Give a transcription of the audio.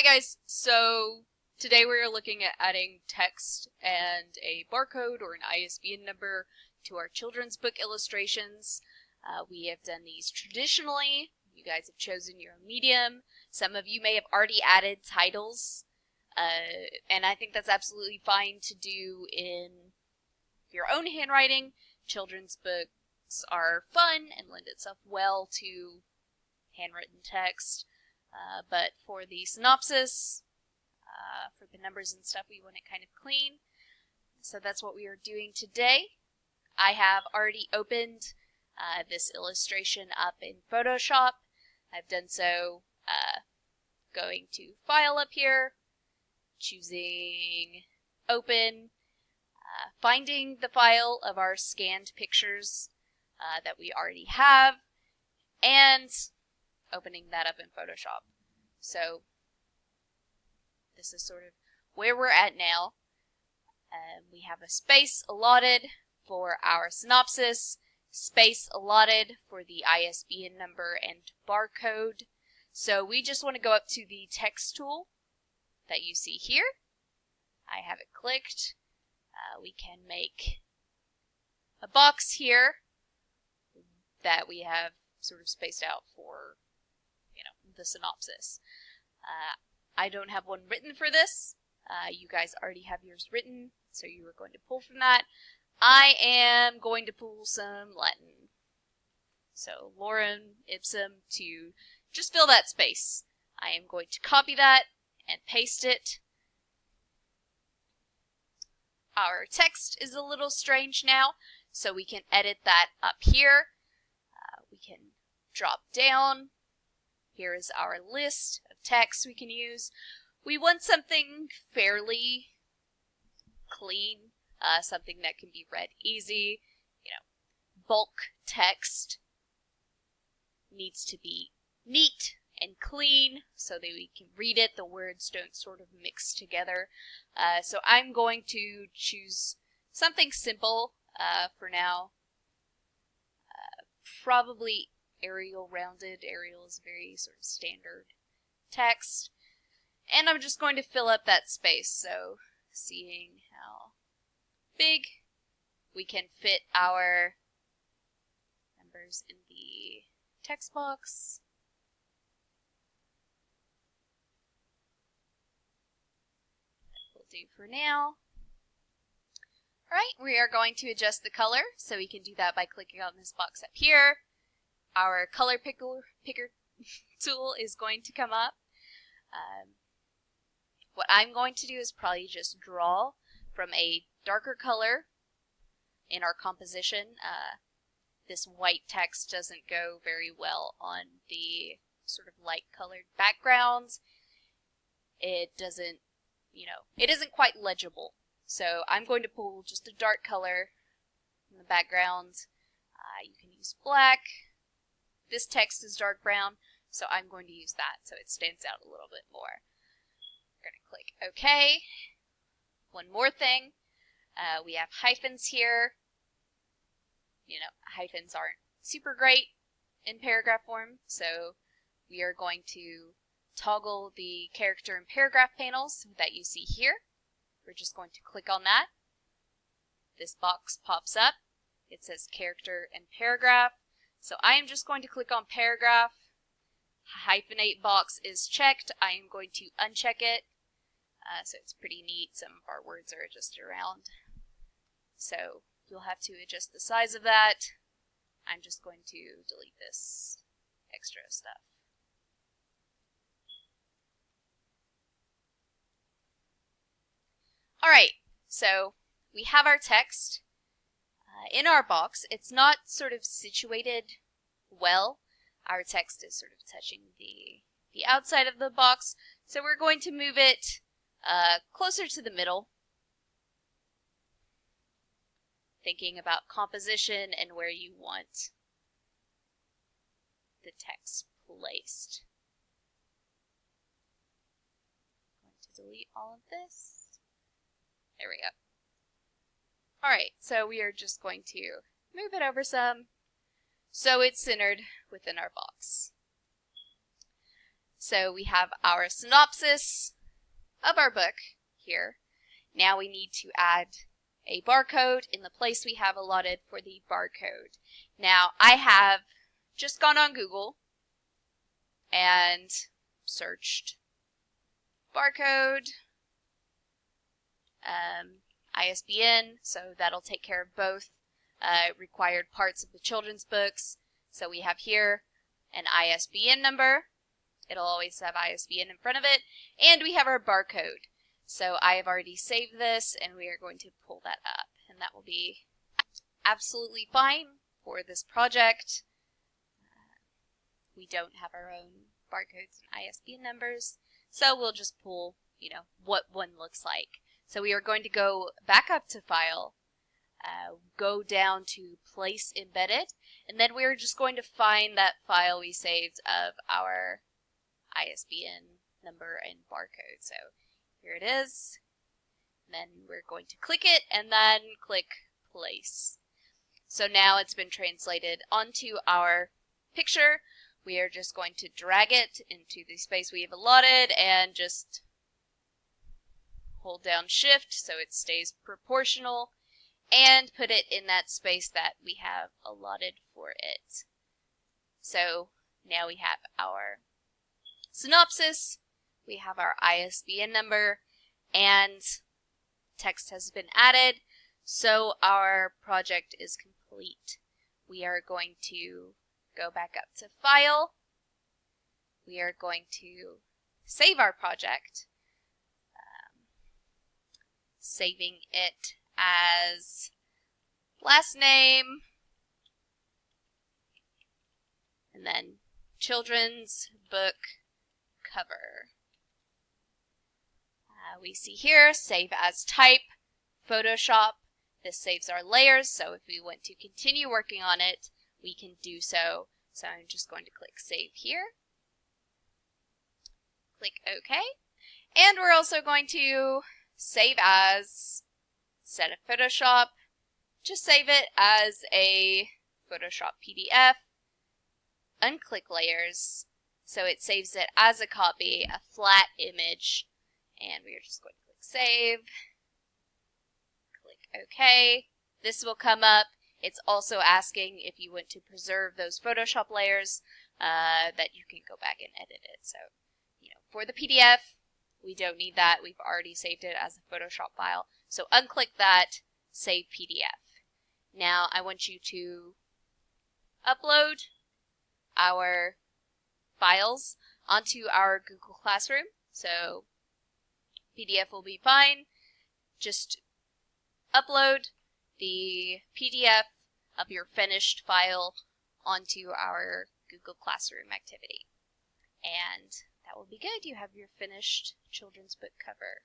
Hi guys, so today we're looking at adding text and a barcode or an ISBN number to our children's book illustrations. We have done these traditionally. You guys have chosen your own medium. Some of you may have already added titles, and I think that's absolutely fine to do in your own handwriting. Children's books are fun and lend itself well to handwritten text. But for the synopsis, for the numbers and stuff, we want it kind of clean. So that's what we are doing today. I have already opened this illustration up in Photoshop. I've done so going to File up here, choosing Open, finding the file of our scanned pictures that we already have, and opening that up in Photoshop. So this is sort of where we're at now. We have a space allotted for our synopsis, space allotted for the ISBN number and barcode. So we just want to go up to the text tool that you see here. I have it clicked. We can make a box here that we have sort of spaced out for the synopsis. I don't have one written for this. You guys already have yours written, so you are going to pull from that. I am going to pull some Latin. So lorem ipsum to just fill that space. I am going to copy that and paste it. Our text is a little strange now, so we can edit that up here. We can drop down. Here is our list of text we can use. We want something fairly clean, something that can be read easy. Bulk text needs to be neat and clean so that we can read it. The words don't sort of mix together. So I'm going to choose something simple for now. Probably Arial rounded. Arial is very sort of standard text. And I'm just going to fill up that space. So seeing how big we can fit our numbers in the text box. That will do for now. Alright, we are going to adjust the color. So we can do that by clicking on this box up here. Our color picker tool is going to come up. What I'm going to do is probably just draw from a darker color in our composition. This white text doesn't go very well on the sort of light colored backgrounds. It doesn't, it isn't quite legible. So I'm going to pull just a dark color in the background. You can use black. This text is dark brown, so I'm going to use that so it stands out a little bit more. We're going to click OK. One more thing. We have hyphens here. Hyphens aren't super great in paragraph form, so we are going to toggle the character and paragraph panels that you see here. We're just going to click on that. This box pops up. It says character and paragraph. So I am just going to click on paragraph. Hyphenate box is checked. I am going to uncheck it. So it's pretty neat. Some of our words are adjusted around. So you'll have to adjust the size of that. I'm just going to delete this extra stuff. Alright, so we have our text in our box. It's not sort of situated well. Our text is sort of touching the outside of the box, so we're going to move it closer to the middle. Thinking about composition and where you want the text placed. I'm going to delete all of this. There we go. Alright, so we are just going to move it over some so it's centered within our box. So we have our synopsis of our book here. Now we need to add a barcode in the place we have allotted for the barcode. Now I have just gone on Google and searched barcode, ISBN, so that'll take care of both required parts of the children's books. So we have here an ISBN number. It'll always have ISBN in front of it. And we have our barcode. So I have already saved this, and we are going to pull that up. And that will be absolutely fine for this project. We don't have our own barcodes and ISBN numbers, so we'll just pull, what one looks like. So we are going to go back up to File, go down to Place Embedded, and then we're just going to find that file we saved of our ISBN number and barcode. So here it is. And then we're going to click it and then click Place. So now it's been translated onto our picture. We are just going to drag it into the space we have allotted and just hold down Shift so it stays proportional and put it in that space that we have allotted for it. So now we have our synopsis, we have our ISBN number, and text has been added, so our project is complete. We are going to go back up to File. We are going to save our project, saving it as last name, and then children's book cover. We see here, save as type, Photoshop. This saves our layers, so if we want to continue working on it, we can do so. So I'm just going to click Save here. Click OK. And we're also going to save as, instead of Photoshop, just save it as a Photoshop PDF. Unclick Layers, so it saves it as a copy, a flat image. And we are just going to click Save. Click OK. This will come up. It's also asking if you want to preserve those Photoshop layers, that you can go back and edit it. So, for the PDF, we don't need that. We've already saved it as a Photoshop file. So unclick that, Save PDF. Now I want you to upload our files onto our Google Classroom. So PDF will be fine. Just upload the PDF of your finished file onto our Google Classroom activity. And that will be good. You have your finished children's book cover.